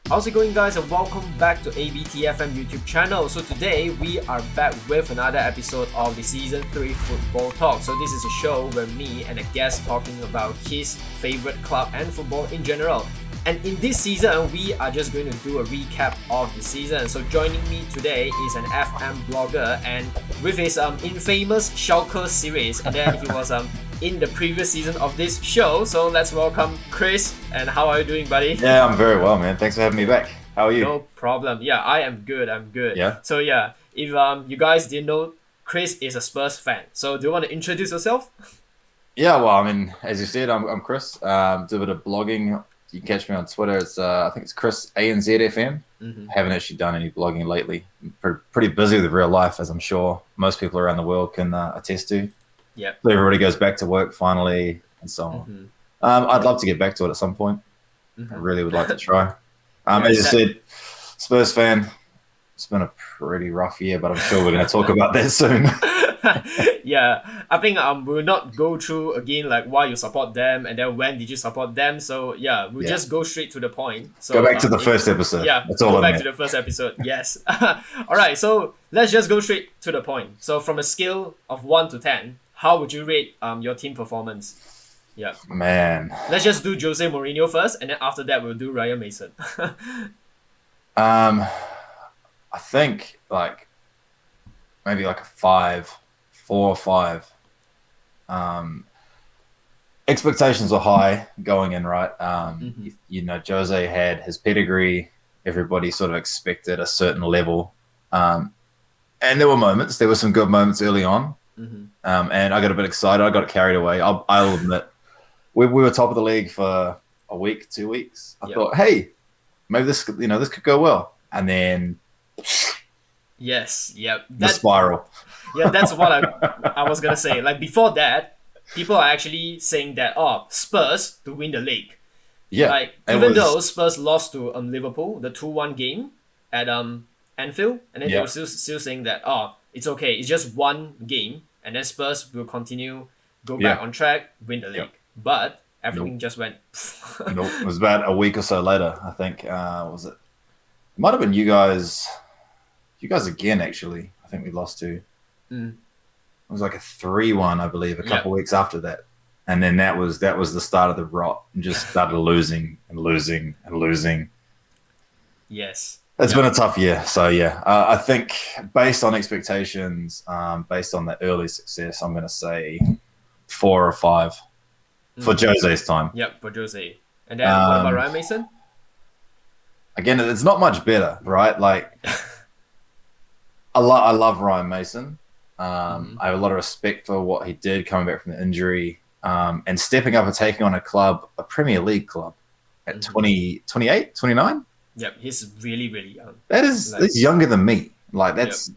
How's it going, guys, and welcome back to ABTFM YouTube channel. So today we are back with another episode of the Season 3 Football Talk. So this is a show where me and a guest talking about his favorite club and football in general. And in this season, we are just going to do a recap of the season. So joining me today is an FM blogger, and with his infamous Schalke series, and then he was in the previous season of this show. So let's welcome Chris. And how are you doing, buddy? Yeah, I'm very well, man. Thanks for having me back. How are you? No problem. Yeah, I am good. Yeah. So yeah, if you guys didn't know, Chris is a Spurs fan. So do you want to introduce yourself? Yeah, well, I mean, as you said, I'm Chris. Do a bit of blogging. You can catch me on Twitter. It's I think it's Chris ANZFM. Haven't actually done any blogging lately. I'm pretty busy with real life, as I'm sure most people around the world can attest to. Yeah. So everybody goes back to work finally, and so on. I'd love to get back to it at some point. I really would like to try. As you said, Spurs fan. It's been a pretty rough year, but I'm sure we're going to talk about that soon. Yeah, I think we'll not go through again like why you support them and then when did you support them. So yeah, we'll just go straight to the point. So go back to the first episode. Yeah, that's all. Go back to the first episode. Yes. All right. So let's just go straight to the point. So from a scale of 1 to 10, how would you rate your team performance? Yeah. Man. Let's just do Jose Mourinho first, and then after that we'll do Ryan Mason. I think maybe like a 5, 4 or 5. Expectations were high going in, right? You know, Jose had his pedigree. Everybody sort of expected a certain level. And there were moments. There were some good moments early on. And I got a bit excited. I got carried away. I'll admit. We were top of the league for a week, 2 weeks. I thought, hey, maybe this could go well. And then yes, the spiral. Yeah, that's what I was gonna say. Like before that, people are actually saying that Spurs to win the league. Yeah, like even though Spurs lost to Liverpool, the 2-1 game at Anfield, and then they were still saying that it's okay, it's just one game, and then Spurs will continue go back on track, win the league. But everything just went. Nope. It was about a week or so later, I think. Was it? It might have been you guys. You guys again, actually. I think we lost to. It was like a 3-1, I believe, a couple weeks after that, and then that was the start of the rot, and just started losing and losing and losing. Yes. It's been a tough year. So yeah, I think based on expectations, based on the early success, I'm going to say 4 or 5. For Jose's time. Yep, for Jose. And then what about Ryan Mason? Again, it's not much better, right? Like, I love Ryan Mason. I have a lot of respect for what he did coming back from the injury and stepping up and taking on a Premier League club at 28, 29. Yep, he's really, really young. That's younger than me. Like, that's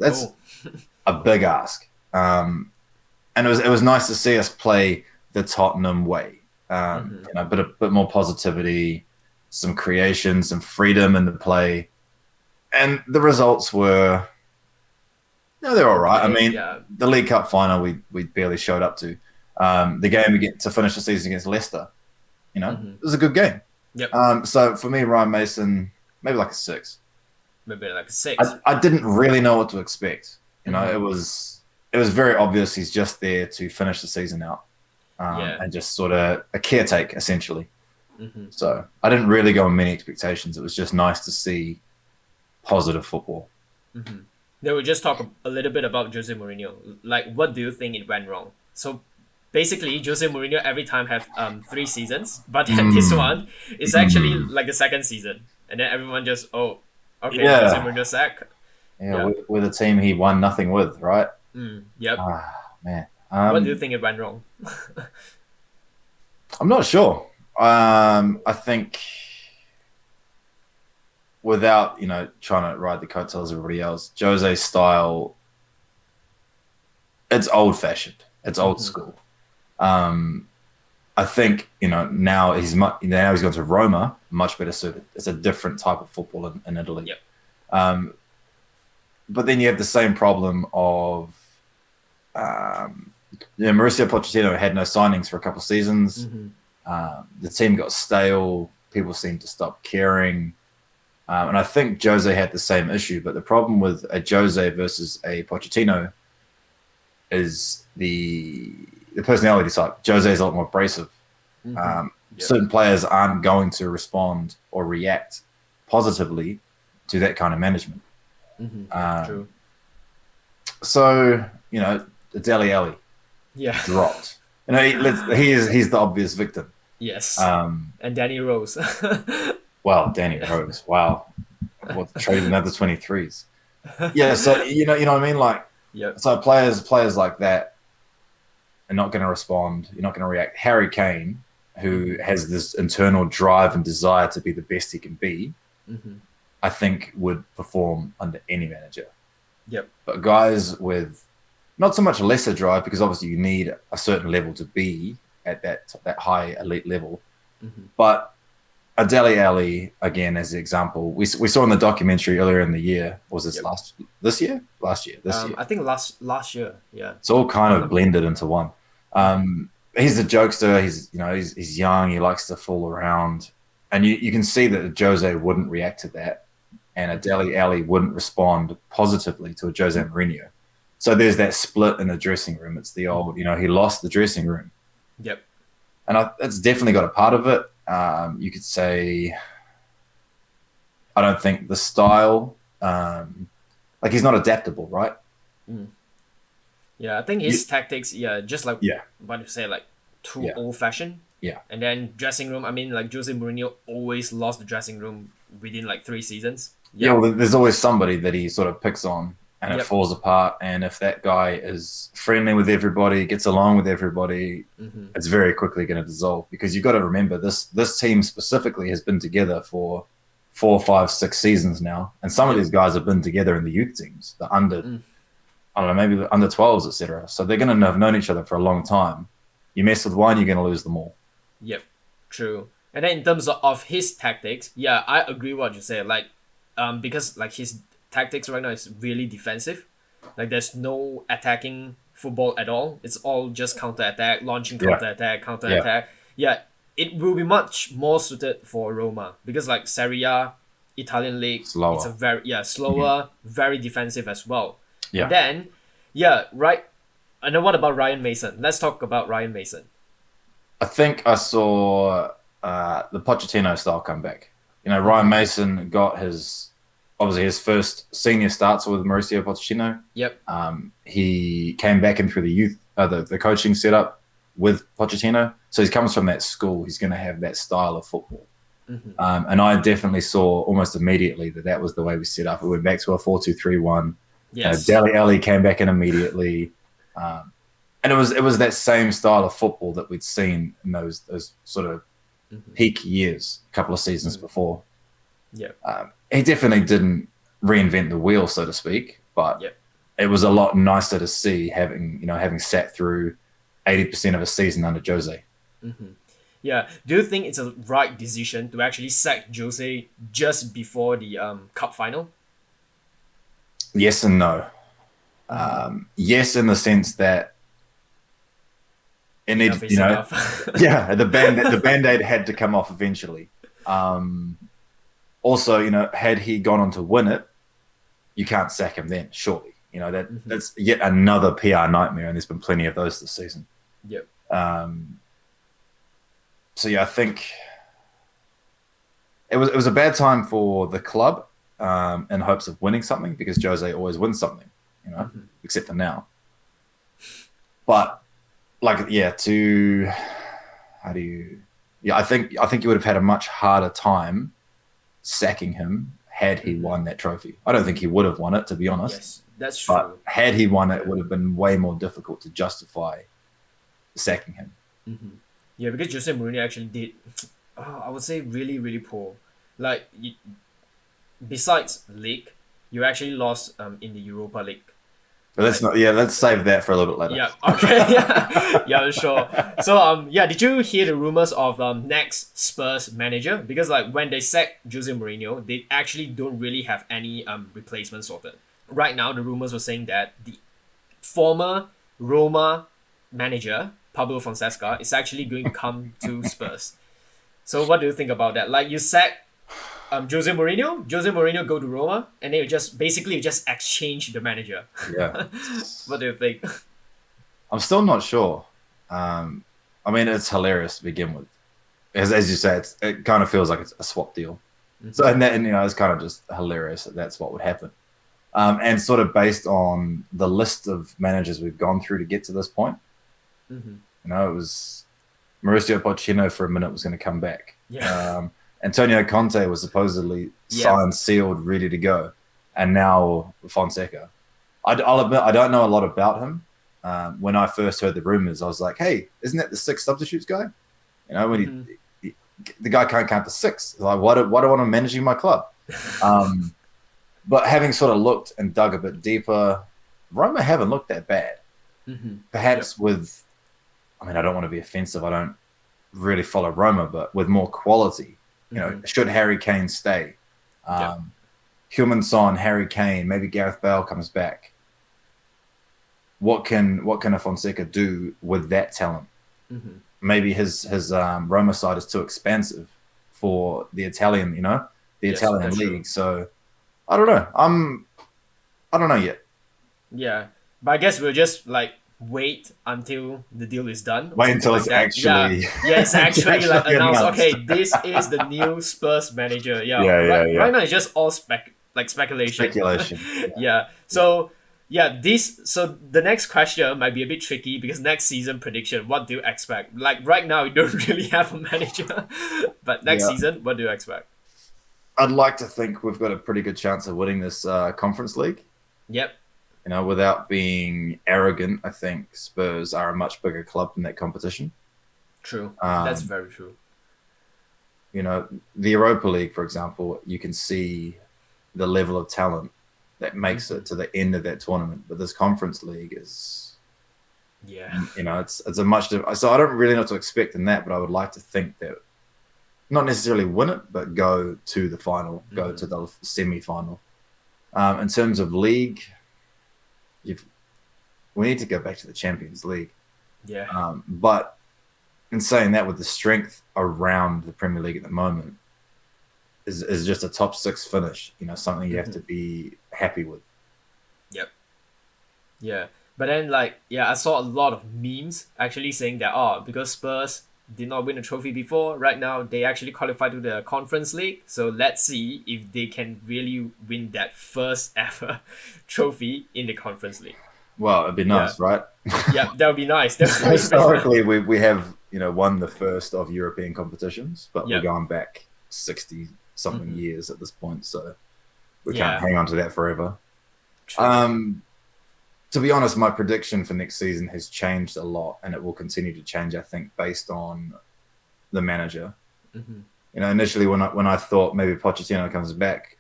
a big ask. And it was nice to see us play the Tottenham way, a bit more positivity, some creation, some freedom in the play, and the results were, they're all right. I mean, the League Cup final we barely showed up to. The game we get to finish the season against Leicester, it was a good game. Yep. So for me, Ryan Mason, maybe like a 6. Maybe like a 6. I didn't really know what to expect. It was very obvious he's just there to finish the season out. And just sort of a caretaker, essentially. So I didn't really go on many expectations. It was just nice to see positive football. Then we'll just talk a little bit about Jose Mourinho. Like, what do you think it went wrong? So basically, Jose Mourinho every time have 3 seasons, but then this one is actually like the second season. And then everyone just, Jose Mourinho sack. Yeah, with a team he won nothing with, right? Yep. Man. What do you think it went wrong? I'm not sure. I think without, trying to ride the coattails of everybody else, Jose's style, it's old-fashioned. It's old school. I think, now he's gone to Roma, much better suited. It's a different type of football in Italy. Yep. But then you have the same problem of Mauricio Pochettino had no signings for a couple of seasons. The team got stale. People seemed to stop caring. And I think Jose had the same issue, but the problem with a Jose versus a Pochettino is the personality type. Jose is a lot more abrasive. Certain players aren't going to respond or react positively to that kind of management. True. So, the Dele Alli dropped. He's the obvious victim. Yes. And Danny Rose. Well, Danny Rose. Wow. Trading another 23s. Yeah, so you know what I mean? Like, so players like that are not going to respond. You're not going to react. Harry Kane, who has this internal drive and desire to be the best he can be, I think would perform under any manager. But guys with not so much lesser drive, because obviously you need a certain level to be at that high elite level, but a Dele Alli, again, as an example, we saw in the documentary earlier in the year. Was this this year? Last year? This year? I think last year. Yeah. It's all kind of blended into one. He's a jokester. He's young. He likes to fool around, and you can see that Jose wouldn't react to that, and a Dele Alli wouldn't respond positively to a Jose Mourinho. So there's that split in the dressing room. It's the old, he lost the dressing room. And it's definitely got a part of it. You could say, I don't think the style, he's not adaptable, right? Yeah, I think his tactics, just like what you say, like too old-fashioned. Yeah. And then dressing room, I mean, like Jose Mourinho always lost the dressing room within like 3 seasons. Yeah, well, there's always somebody that he sort of picks on and it falls apart. And if that guy is friendly with everybody, gets along with everybody, it's very quickly going to dissolve. Because you've got to remember, this team specifically has been together for 4, 5, 6 seasons now. And some of these guys have been together in the youth teams, the under, I don't know, maybe the under 12s, etc. So they're going to have known each other for a long time. You mess with one, you're going to lose them all. Yep, true. And then in terms of his tactics, I agree what you say. Like, because like his tactics right now is really defensive. Like there's no attacking football at all. It's all just counter-attack, launching counter-attack, counter-attack. It will be much more suited for Roma because like Serie A, Italian league, slower. It's a very slower, very defensive as well. Yeah. And then right. And then what about Ryan Mason? Let's talk about Ryan Mason. I think I saw the Pochettino style come back. Ryan Mason got his first senior starts with Mauricio Pochettino. He came back in through the youth, the coaching setup with Pochettino. So he comes from that school. He's going to have that style of football. And I definitely saw almost immediately that was the way we set up. We went back to a 4-2-3-1. Yes. Dele Alli came back in immediately. And it was that same style of football that we'd seen in those sort of peak years, a couple of seasons before. He definitely didn't reinvent the wheel, so to speak, but it was a lot nicer to see having sat through 80% of a season under Jose. Yeah. Do you think it's a right decision to actually sack Jose just before the cup final? Yes and no. Yes, in the sense that it needed, the band-aid had to come off eventually. Also, had he gone on to win it, you can't sack him then, surely. That's yet another PR nightmare, and there's been plenty of those this season. So I think it was a bad time for the club in hopes of winning something, because Jose always wins something, except for now. But I think you would have had a much harder time sacking him had he won that trophy. I don't think he would have won it, to be honest. Yes, that's true. But had he won it, it would have been way more difficult to justify sacking him. Yeah, because Jose Mourinho actually did, I would say, really, really poor. Like, besides league, you actually lost in the Europa League. But let's save that for a little bit later. Yeah, okay. Yeah, sure. So, did you hear the rumors of next Spurs manager? Because like when they sacked Jose Mourinho, they actually don't really have any replacement sorted. Right now, the rumors were saying that the former Roma manager, Pablo Fonseca, is actually going to come to Spurs. So what do you think about that? Like, you sack Jose Mourinho. Jose Mourinho go to Roma, and then you just exchange the manager. Yeah. What do you think? I'm still not sure. I mean, it's hilarious to begin with. As you say, it kind of feels like it's a swap deal. Mm-hmm. So, and it's kind of just hilarious that that's what would happen. And sort of based on the list of managers we've gone through to get to this point, mm-hmm. It was Mauricio Pochettino for a minute was going to come back. Yeah. Antonio Conte was supposedly signed, sealed, ready to go. And now Fonseca. I'll admit, I don't know a lot about him. When I first heard the rumors, I was like, hey, isn't that the 6 substitutes guy? When the guy can't count to 6. Like, why do I want him managing my club? But having sort of looked and dug a bit deeper, Roma haven't looked that bad. Mm-hmm. Perhaps with, I don't want to be offensive. I don't really follow Roma, but with more quality. Should Harry Kane stay? HeungMin Son, Harry Kane, maybe Gareth Bale comes back. What can a Fonseca do with that talent? Mm-hmm. Maybe his Roma side is too expansive for the Italian, Italian league. True. So I don't know. I don't know yet. Yeah, but I guess we'll just wait until the deal is done. Wait until it's actually it's actually announced. Okay, this is the new Spurs manager. Right now it's just all speculation. Yeah. So the next question might be a bit tricky because next season prediction. What do you expect? Right now we don't really have a manager, but next season, what do you expect? I'd like to think we've got a pretty good chance of winning this Conference League. Yep. Without being arrogant, I think Spurs are a much bigger club in that competition. True. That's very true. The Europa League, for example, you can see the level of talent that makes it to the end of that tournament. But this Conference League is... Yeah. It's a much... So I don't really know what to expect in that, but I would like to think that not necessarily win it, but go to the final, go to the semi-final. In terms of league... we need to go back to the Champions League. Yeah. But in saying that, with the strength around the Premier League at the moment, is just a top 6 finish. Something you have to be happy with. Yep. Yeah, but then I saw a lot of memes actually saying that because Spurs did not win a trophy before, right now they actually qualified to the Conference League. So let's see if they can really win that first ever trophy in the Conference League. Well, it'd be nice, right? Yeah, that would be nice. Historically, we have won the first of European competitions, but we're going back 60-something years at this point, so we can't hang on to that forever. True. To be honest, my prediction for next season has changed a lot, and it will continue to change, I think, based on the manager. Mm-hmm. Initially when I thought maybe Pochettino comes back,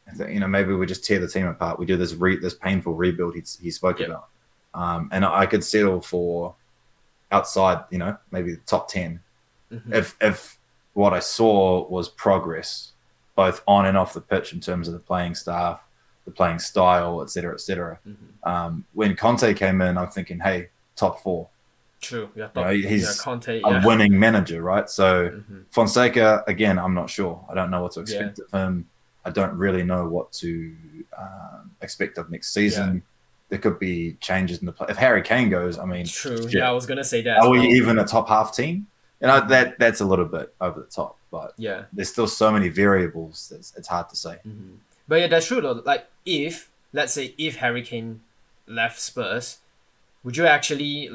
I thought, maybe we just tear the team apart. We do this painful rebuild he spoke about. And I could settle for outside, maybe the top 10. Mm-hmm. If what I saw was progress, both on and off the pitch in terms of the playing staff, the playing style, et cetera, et cetera. Mm-hmm. When Conte came in, I'm thinking, hey, top 4. True. Yeah, he's Conte, a winning manager, right? So Fonseca, again, I'm not sure. I don't know what to expect of him. I don't really know what to expect of next season. Yeah. There could be changes in the play. If Harry Kane goes, true. Shit. Yeah, I was gonna say that. Are we even a top half team? That's a little bit over the top, but there's still so many variables. It's hard to say. Mm-hmm. But yeah, that's true though. Let's say if Harry Kane left Spurs, would you actually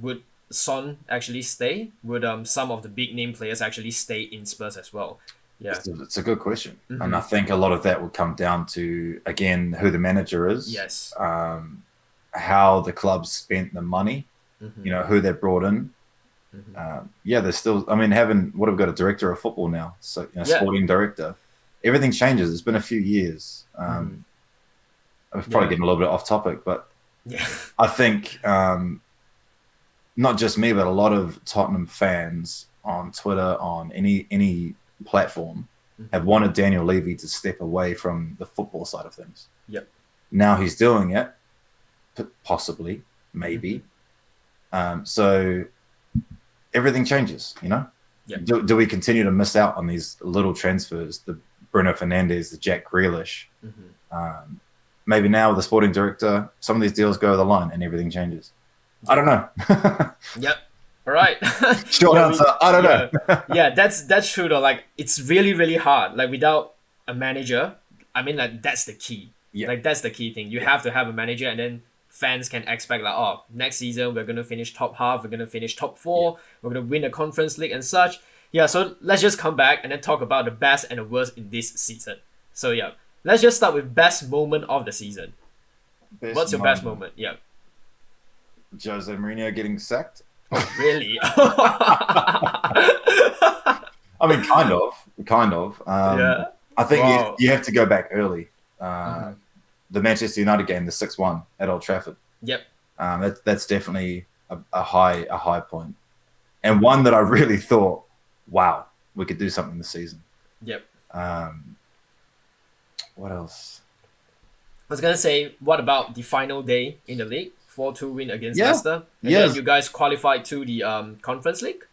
would Son actually stay? Would some of the big name players actually stay in Spurs as well? Yeah, it's a good question, and I think a lot of that would come down to, again, who the manager is. Yes. How the club spent the money. Who they brought in. There's still. We've got a director of football now, so sporting director. Everything changes. It's been a few years. I'm probably getting a little bit off topic, but I think not just me, but a lot of Tottenham fans on Twitter, on any platform, have wanted Daniel Levy to step away from the football side of things. Yep. Now he's doing it, possibly, maybe. So everything changes, Yep. Do we continue to miss out on these little transfers, the Bruno Fernandes, the Jack Grealish. Maybe now with the sporting director, some of these deals go over the line and everything changes. I don't know. Yep. All right. Short answer. I don't know. Yeah, that's true though. Like it's really, really hard. Like without a manager, I mean, like that's the key. Yeah. Like that's the key thing. You have to have a manager, and then fans can expect like, oh, next season we're gonna finish top half, we're gonna finish top 4, we're gonna win the Conference League and such. Yeah. So let's just come back and then talk about the best and the worst in this season. So yeah, let's just start with best moment of the season. What's your best moment? Yeah. Jose Mourinho getting sacked. Oh, really? I mean, kind of. Yeah. I think you have to go back early. The Manchester United game, the 6-1 at Old Trafford. Yep. That's definitely a high point, and one that I really thought, wow, we could do something this season. Yep. What else? I was gonna say, what about the final day in the league? 4-2 win against Leicester. And then you guys qualified to the Conference League.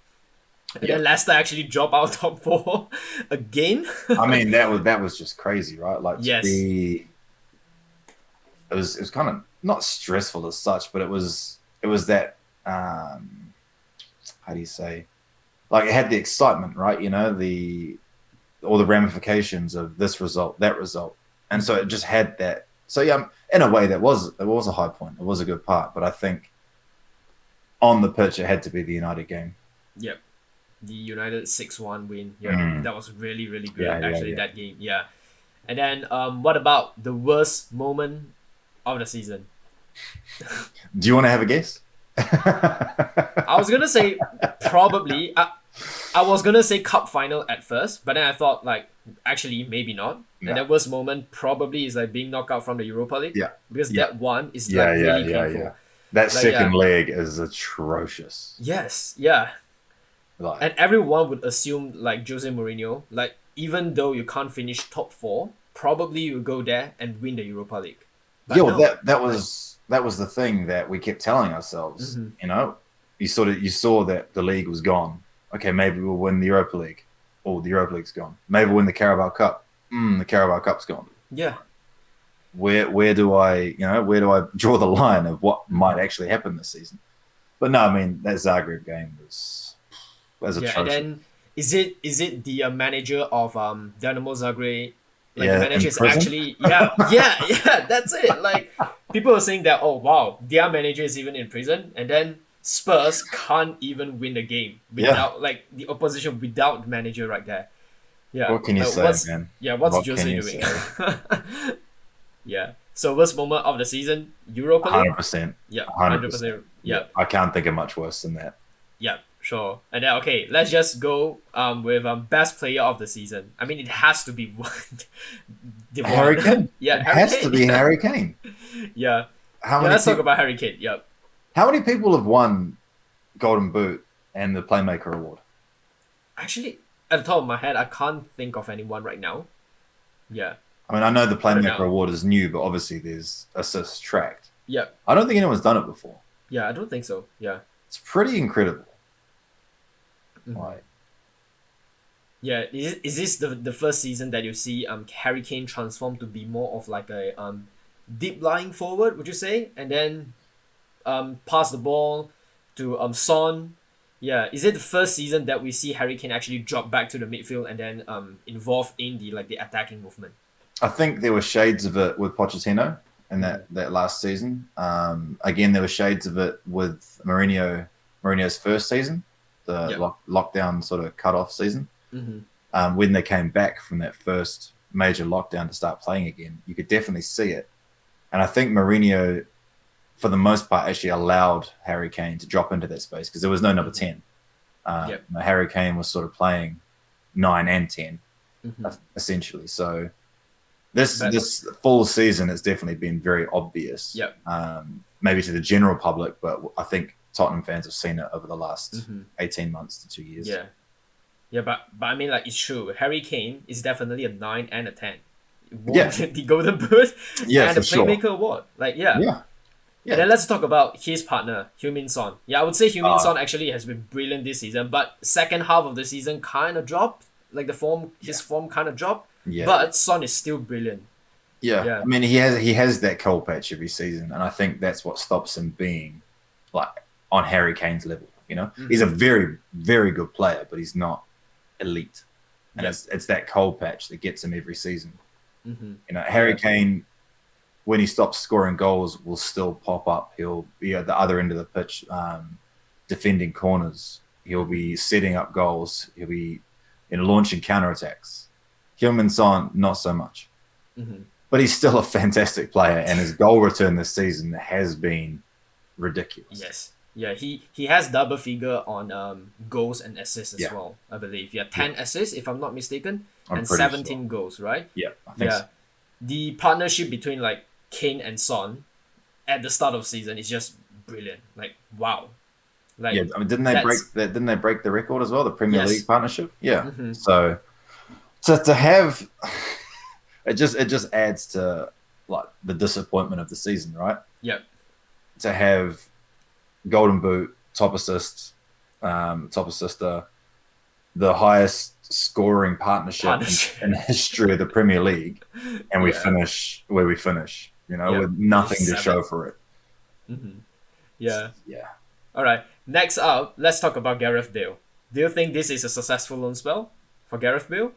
And then Leicester actually drop out top 4 again. I mean, that was just crazy, right? Like, yes. It was kind of not stressful as such, but it was that how do you say? Like it had the excitement, right? You know, all the ramifications of this result, that result, and so it just had that. So yeah, in a way, it was a high point. It was a good part, but I think on the pitch it had to be the United game. Yep, the United 6-1 win. Yeah, that was really, really good. That game. Yeah, and then what about the worst moment of the season? Do you want to have a guess? I was gonna say probably. I was gonna say cup final at first, but then I thought like actually maybe not. And that worst moment probably is like being knocked out from the Europa League. Yeah. Because that one is like really painful. Yeah. That second leg is atrocious. Yes, yeah. Like, and everyone would assume like Jose Mourinho, like even though you can't finish top 4, probably you go there and win the Europa League. But yeah, well, that was the thing that we kept telling ourselves. You know, you saw that the league was gone. Okay, maybe we'll win the Europa League. Oh, the Europa League's gone. Maybe we'll win the Carabao Cup. The Carabao Cup's gone. Yeah. Where do I draw the line of what might actually happen this season? But no, I mean that Zagreb game was atrocious. And then is it the manager of Dinamo Zagreb? Like the manager is actually that's it. Like people are saying that, oh wow, their manager is even in prison, and then Spurs can't even win the game without like the opposition without the manager right there. Yeah. What can you say, man? Yeah, what's Jose doing? Yeah. So worst moment of the season, Europa League? 100%. Yeah, 100%. Yeah. I can't think of much worse than that. Yeah, sure. And then okay, let's just go with best player of the season. I mean, it has to be one. Harry Kane. Yeah, it has to be Harry Kane. Yeah. Let's talk about Harry Kane. Yep. How many people have won Golden Boot and the Playmaker Award? Actually, at the top of my head, I can't think of anyone right now. Yeah. I mean, I know the Playmaker Award is new, but obviously there's assists tracked. Yeah. I don't think anyone's done it before. Yeah, I don't think so. Yeah. It's pretty incredible. Like, yeah, is this the first season that you see Harry Kane transform to be more of like a deep lying forward, would you say? And then pass the ball to Son. Yeah, is it the first season that we see Harry Kane actually drop back to the midfield and then involved in the attacking movement? I think there were shades of it with Pochettino in that last season. Again, there were shades of it with Mourinho's first season, the lockdown sort of cut-off season. When they came back from that first major lockdown to start playing again, you could definitely see it. And I think Mourinho, for the most part, actually allowed Harry Kane to drop into that space because there was no number 10. Harry Kane was sort of playing 9 and 10, essentially. So this full season has definitely been very obvious, maybe to the general public, but I think Tottenham fans have seen it over the last 18 months to 2 years. Yeah, but I mean, like, it's true. Harry Kane is definitely a 9 and a 10. The Golden Boot and the Playmaker Award. Like, yeah. And then let's talk about his partner, HeungMin Son. Yeah, I would say HeungMin Son actually has been brilliant this season, but second half of the season kind of dropped. Like his form kind of dropped. Yeah. But Son is still brilliant. Yeah. I mean, he has that cold patch every season, and I think that's what stops him being like on Harry Kane's level. You know, he's a very, very good player, but he's not elite, and it's that cold patch that gets him every season. You know, Harry Kane, when he stops scoring goals, will still pop up. He'll be at the other end of the pitch, defending corners. He'll be setting up goals. He'll be launching counterattacks. HeungMin Son, not so much. But he's still a fantastic player, and his goal return this season has been ridiculous. Yes. Yeah, he has double figure on goals and assists as well, I believe. 10 assists, if I'm not mistaken, and 17 goals, right? Yeah, I think so. The partnership between like Kane and Son at the start of the season is just brilliant. Like, wow. Like, I mean, didn't they break the record as well, the Premier League partnership? Yeah. So to have it just adds to like the disappointment of the season, right? Yep. To have Golden Boot, top assist, top assister, the highest scoring partnership in the history of the Premier League, and we finish where we finish, you know, with nothing to show for it. Yeah. Yeah. All right. Next up, let's talk about Gareth Bale. Do you think this is a successful loan spell for Gareth Bale?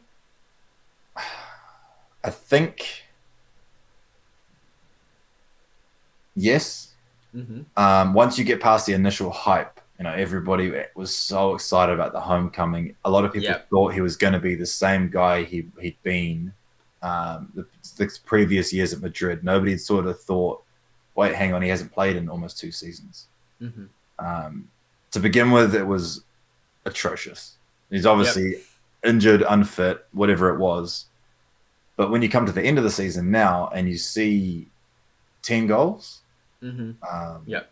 I think yes. Once you get past the initial hype, you know, everybody was so excited about the homecoming. A lot of people thought he was going to be the same guy he'd been the previous years at Madrid. Nobody sort of thought, wait, hang on, he hasn't played in almost 2 seasons. To begin with, it was atrocious. He's obviously injured, unfit, whatever it was. But when you come to the end of the season now and you see 10 goals, you know,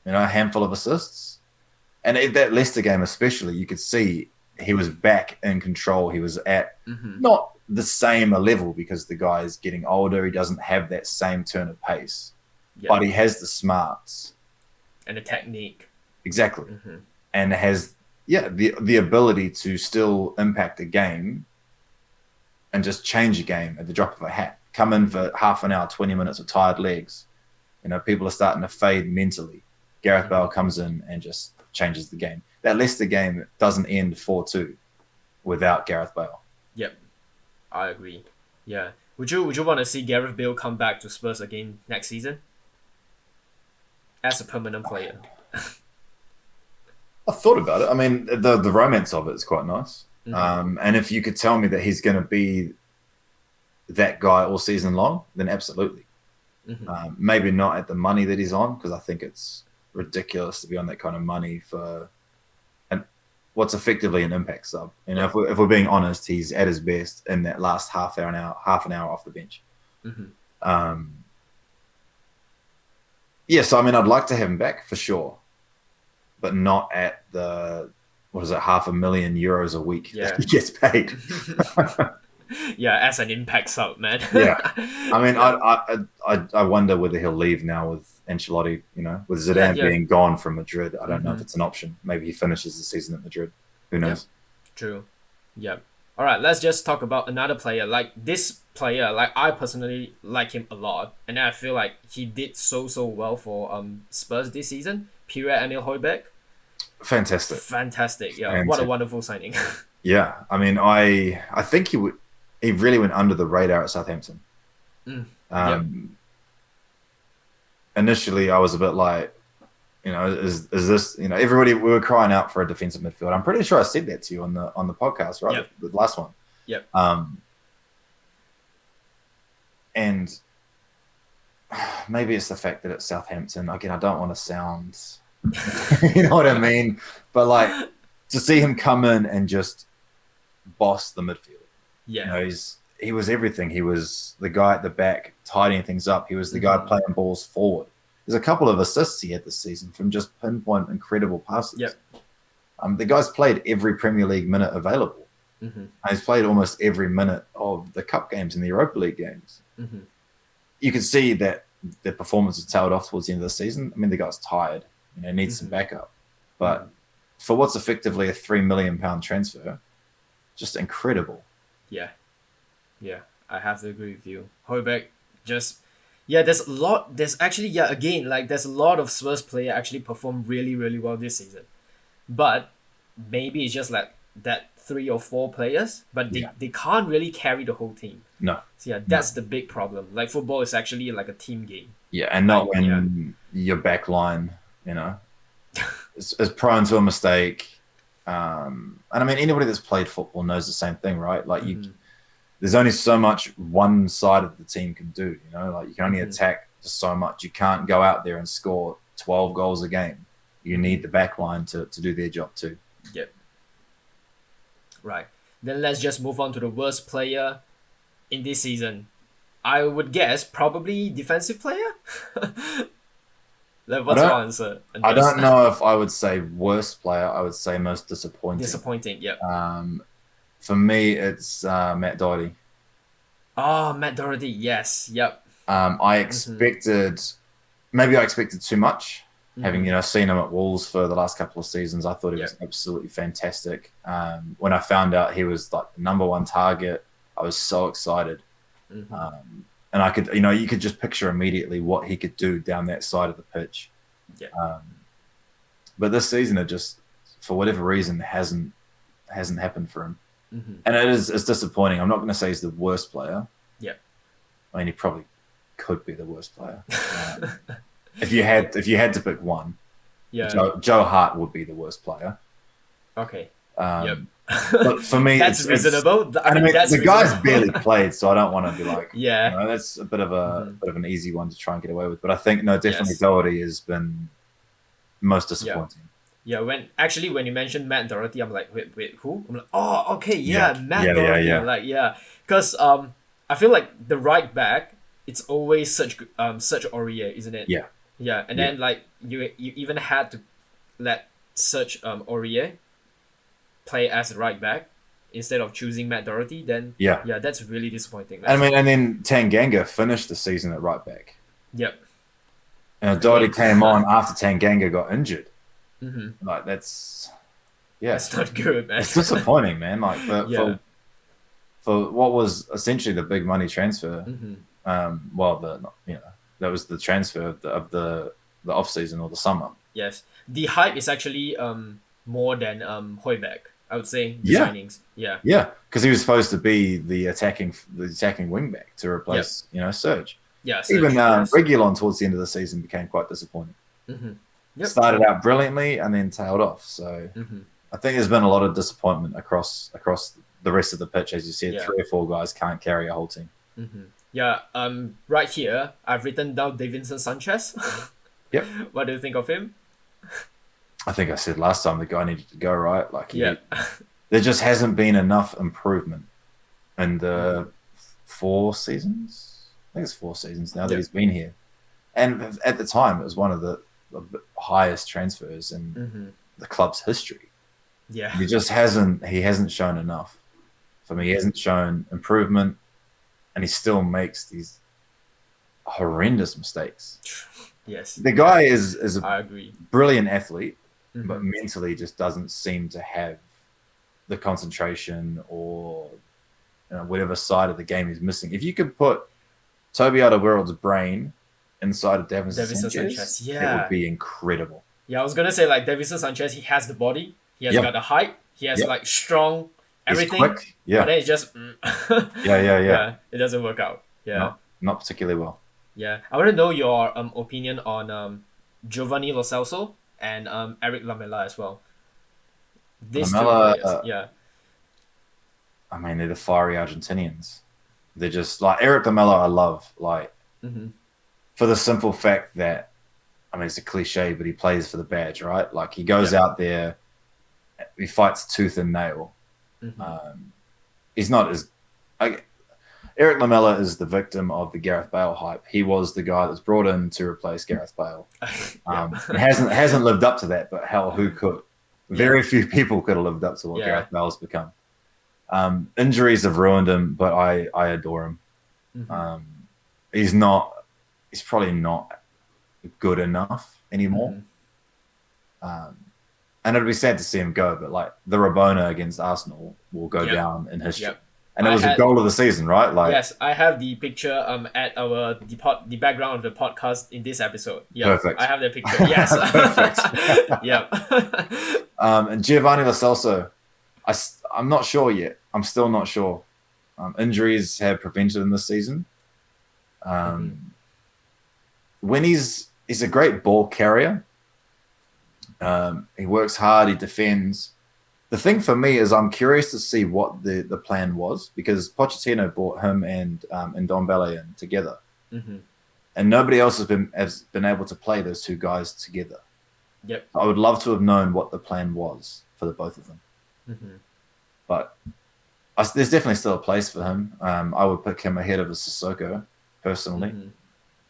a handful of assists, and at that Leicester game especially, you could see he was back in control. He was at not the same a level because the guy is getting older. He doesn't have that same turn of pace, but he has the smarts and the technique. Exactly. And has the ability to still impact a game and just change a game at the drop of a hat. Come in for half an hour, 20 minutes with tired legs. You know, people are starting to fade mentally. Gareth Bale comes in and just changes the game. That Leicester game doesn't end 4-2 without Gareth Bale. Yep, I agree. Yeah, would you want to see Gareth Bale come back to Spurs again next season as a permanent player? I thought about it. I mean, the romance of it is quite nice. And if you could tell me that he's going to be that guy all season long, then absolutely. Maybe not at the money that he's on, because I think it's ridiculous to be on that kind of money for what's effectively an impact sub. You know, if we're being honest, he's at his best in that last half an hour off the bench. So I mean, I'd like to have him back for sure, but not at the €500,000 a week that he gets paid. As an impact sub, man. I mean, I wonder whether he'll leave now with Ancelotti, you know, with Zidane being gone from Madrid. I don't know if it's an option. Maybe he finishes the season at Madrid. Who knows? True. All right, let's just talk about another player. Like this player, like I personally like him a lot, and I feel like he did so well for Spurs this season. Emile Heskey. Fantastic. What a wonderful signing. I mean, I think he really went under the radar at Southampton. Initially, I was a bit like, you know, is this, you know, everybody, we were crying out for a defensive midfield. I'm pretty sure I said that to you on the podcast, right? The last one. And maybe it's the fact that it's Southampton. Again, I don't want to sound, you know what I mean? But like, to see him come in and just boss the midfield. You know, he was everything. He was the guy at the back tidying things up. He was the guy playing balls forward. There's a couple of assists he had this season from just pinpoint incredible passes. The guy's played every Premier League minute available. He's played almost every minute of the cup games and the Europa League games. You can see that the performance has tailed off towards the end of the season. I mean, the guy's tired. You know, needs some backup. But for what's effectively a £3 million transfer, just incredible. Yeah, I have to agree with you. Højbjerg just yeah, there's a lot. There's actually yeah again like there's a lot of Spurs player actually perform really really well this season, but maybe it's just like that 3 or 4 players, but Yeah. they can't really carry the whole team. No. So yeah, No. that's the big problem. Like football is actually like a team game. Yeah, and not Like, yeah. when your back line, is prone to a mistake. And I mean, anybody that's played football knows the same thing, right? Like there's only so much one side of the team can do. Like you can only attack just so much. You can't go out there and score 12 goals a game. You need the back line to do their job too. Yep. Right. Then let's just move on to the worst player in this season. I would guess probably defensive player. Like, what's your answer? I don't know if I would say worst player. I would say most disappointing. Disappointing, yep. For me, it's Matt Doherty. Oh, Matt Doherty, yes, yep. I expected, maybe I expected too much. Having seen him at Wolves for the last couple of seasons, I thought he was absolutely fantastic. When I found out he was like the #1 target, I was so excited. And I could, you could just picture immediately what he could do down that side of the pitch. Yeah. But this season, it just, for whatever reason, hasn't happened for him. And it's disappointing. I'm not going to say he's the worst player. Yeah. I mean, he probably could be the worst player. If you had to pick one, Joe Hart would be the worst player. Okay. But for me, that's reasonable. I mean, the guy's barely played, so I don't want to be like, yeah, that's a bit of an easy one to try and get away with. But I think definitely Doherty has been most disappointing. Yeah, when you mentioned Matt Doherty, I'm like, wait, who? I'm like, oh, okay, Matt Doherty. Like, because I feel like the right back, it's always such Aurier, isn't it? Yeah, and then like you even had to let such Aurier play as a right back instead of choosing Matt Doherty. Then that's really disappointing. I mean, and then Tanganga finished the season at right back. Yep. And Doherty came on after Tanganga got injured. Like that's not good, man. It's disappointing, man. Like for what was essentially the big money transfer. That was the transfer of the off season or the summer. Yes, the hype is actually more than Højbjerg, I would say. The signings. Yeah, because he was supposed to be the attacking wingback to replace Serge. Yeah, even Reguilon towards the end of the season became quite disappointing. Started out brilliantly and then tailed off. So I think there's been a lot of disappointment across the rest of the pitch, as you said. 3 or 4 guys can't carry a whole team. Yeah, right here I've written down Davinson Sanchez. Yep. What do you think of him? I think I said last time the guy needed to go, right? Like there just hasn't been enough improvement in the 4 seasons. I think it's 4 seasons now that he's been here. And at the time, it was one of the highest transfers in the club's history. Yeah. He hasn't shown enough. For me, he hasn't shown improvement, and he still makes these horrendous mistakes. Yes. The guy is I agree. Brilliant athlete, but mentally just doesn't seem to have the concentration or whatever side of the game he's missing. If you could put Toby Alderweireld's brain inside of Davinson Sanchez, it would be incredible. Yeah, I was gonna say like Davinson Sanchez, he has the body, he has got the height, he has like strong everything. He's quick. But then it's just it doesn't work out. Yeah. Not particularly well. Yeah. I want to know your opinion on Giovanni Lo Celso and Eric Lamela as well. These Lamela, 2 players, I mean, they're the fiery Argentinians. They're just like Eric Lamela. I love for the simple fact that, I mean, it's a cliche, but he plays for the badge, right? Like he goes out there, he fights tooth and nail. He's not as Eric Lamela is the victim of the Gareth Bale hype. He was the guy that's brought in to replace Gareth Bale. Hasn't lived up to that, but hell, who could? Very few people could have lived up to what Gareth Bale's become. Injuries have ruined him, but I adore him. He's probably not good enough anymore. And it'd be sad to see him go, but like the Rabona against Arsenal will go down in history. And it was a goal of the season, right? Like, yes, I have the picture at the background of the podcast in this episode. Yeah, perfect. I have the picture. Yes, perfect. Yeah. And Giovanni Lo Celso, I'm not sure yet. I'm still not sure. Injuries have prevented him this season. When he's a great ball carrier. He works hard. He defends. The thing for me is I'm curious to see what the plan was, because Pochettino brought him and Ndombele in together, and nobody else has been able to play those two guys together. Yep. I would love to have known what the plan was for the both of them, but there's definitely still a place for him. I would pick him ahead of a Sissoko personally.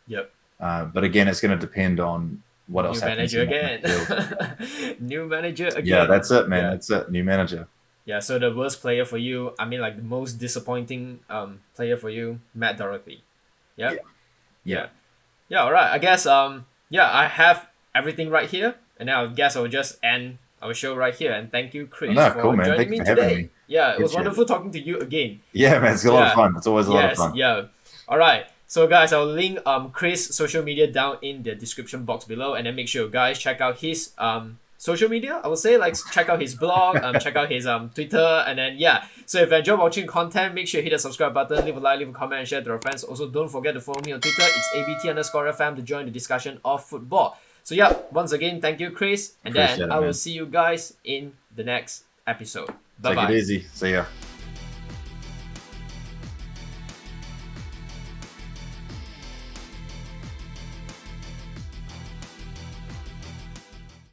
Yep. But again, it's going to depend on what else happens. New manager again. Yeah, that's it, man. That's it. New manager. Yeah, so the worst player for you, I mean, like the most disappointing player for you, Matt Doherty. Yeah. All right. I guess I have everything right here, and now I guess I'll just end our show right here. And thank you, Chris, for joining me today. Yeah, it was wonderful talking to you again. Yeah, man, it's a lot of fun. It's always a lot of fun. Yeah. All right. So guys, I'll link Chris' social media down in the description box below, and then make sure you guys check out his social media. I would say, like, check out his blog, check out his Twitter, and then so if you enjoy watching content, make sure you hit the subscribe button, leave a like, leave a comment, and share to your friends. Also, don't forget to follow me on Twitter. It's ABT_FM to join the discussion of football. So once again, thank you, Chris, and then I will see you guys in the next episode. Bye bye. Take it easy. See ya.